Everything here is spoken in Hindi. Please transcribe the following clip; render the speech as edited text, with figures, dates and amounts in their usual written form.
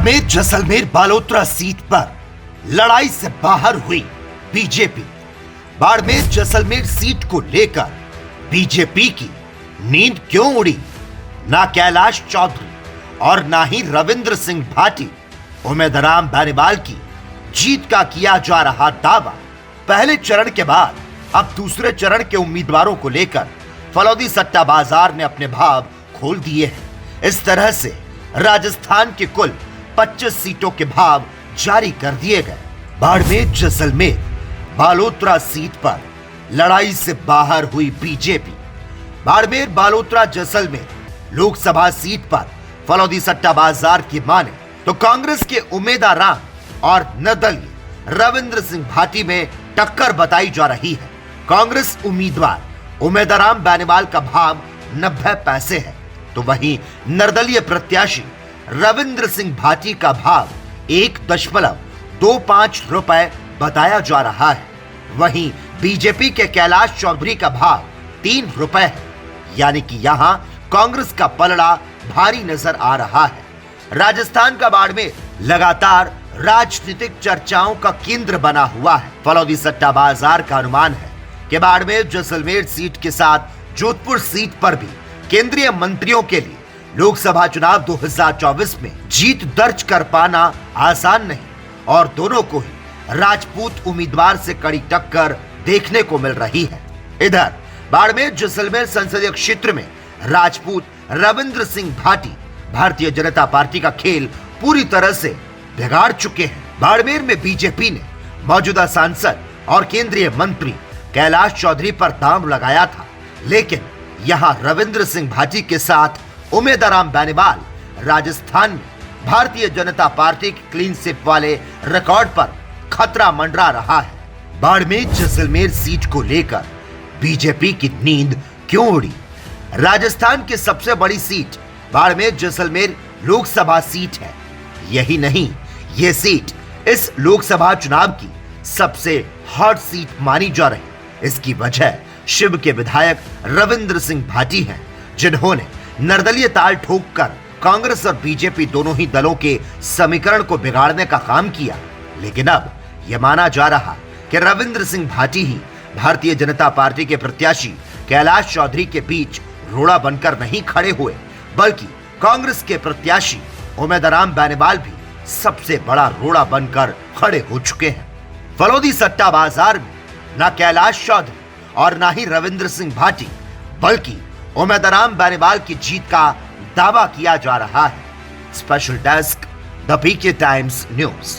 बाड़मेर जैसलमेर बालोतरा सीट पर लड़ाई से बाहर हुई बीजेपी। बाड़मेर जैसलमेर सीट को लेकर बीजेपी की नींद क्यों उड़ी? ना कैलाश चौधरी और ना ही रविंद्र सिंह भाटी उम्मीदराम बेनीवाल की जीत का किया जा रहा दावा। पहले चरण के बाद अब दूसरे चरण के उम्मीदवारों को लेकर फलौदी सट्टा बाजार ने अपने भाव खोल दिए हैं। इस तरह से राजस्थान के कुल 25 सीटों के भाव जारी कर दिए गए। बाड़मेर जैसलमेर बालोतरा सीट पर लड़ाई से बाहर हुई बीजेपी। बाड़मेर बालोतरा जैसलमेर लोकसभा सीट पर फलौदी सट्टा बाजार की माने तो कांग्रेस के उम्मीदवार और निर्दलीय रविंद्र सिंह भाटी में टक्कर बताई जा रही है। कांग्रेस उम्मीदवार उम्मीदराम बेनीवाल का भाव 90 पैसे है, तो वहीं निर्दलीय प्रत्याशी रविंद्र सिंह भाटी का भाव 1.25 रुपए बताया जा रहा है। वहीं बीजेपी के कैलाश चौधरी का भाव 3 रुपए है, यानी कि यहां कांग्रेस का पलड़ा भारी नजर आ रहा है। राजस्थान का बाड़मेर लगातार राजनीतिक चर्चाओं का केंद्र बना हुआ है। फलौदी सट्टा बाजार का अनुमान है कि बाड़मेर जैसलमेर सीट के साथ जोधपुर सीट पर भी केंद्रीय मंत्रियों के लिए लोकसभा चुनाव 2024 में जीत दर्ज कर पाना आसान नहीं और दोनों को ही राजपूत उम्मीदवार से कड़ी टक्कर देखने को मिल रही है। इधर बाड़मेर जैसलमेर संसदीय क्षेत्र में राजपूत रविंद्र सिंह भाटी भारतीय जनता पार्टी का खेल पूरी तरह से बिगाड़ चुके हैं। बाड़मेर में बीजेपी ने मौजूदा सांसद और केंद्रीय मंत्री कैलाश चौधरी पर दांव लगाया था, लेकिन यहां रविंद्र सिंह भाटी के साथ उम्मीदराम बेनीवाल राजस्थान में भारतीय जनता पार्टी के क्लीन स्वीप वाले रिकॉर्ड पर खतरा मंडरा रहा है। बाड़मेर जैसलमेर सीट को लेकर बीजेपी की नींद क्यों उड़ी? राजस्थान की सबसे बड़ी सीट बाड़मेर जैसलमेर लोकसभा सीट है। यही नहीं, यह सीट इस लोकसभा चुनाव की सबसे हॉट सीट मानी जा रही। इसकी वजह शिव के विधायक रविंद्र सिंह भाटी हैं, जिन्होंने निर्दलीय ताल ठोककर कांग्रेस और बीजेपी दोनों ही दलों के समीकरण को बिगाड़ने का काम किया। लेकिन अब यह माना जा रहा कि रविंद्र सिंह भाटी ही भारतीय जनता पार्टी के प्रत्याशी कैलाश चौधरी के बीच रोड़ा बनकर नहीं खड़े हुए, बल्कि कांग्रेस के प्रत्याशी उम्मीदराम बेनीवाल भी सबसे बड़ा रोड़ा बनकर खड़े हो चुके हैं। फलौदी सट्टा बाजार में न कैलाश चौधरी और न ही रविंद्र सिंह भाटी बल्कि उम्मीदराम बेनीवाल की जीत का दावा किया जा रहा है। Special desk, the PK Times news.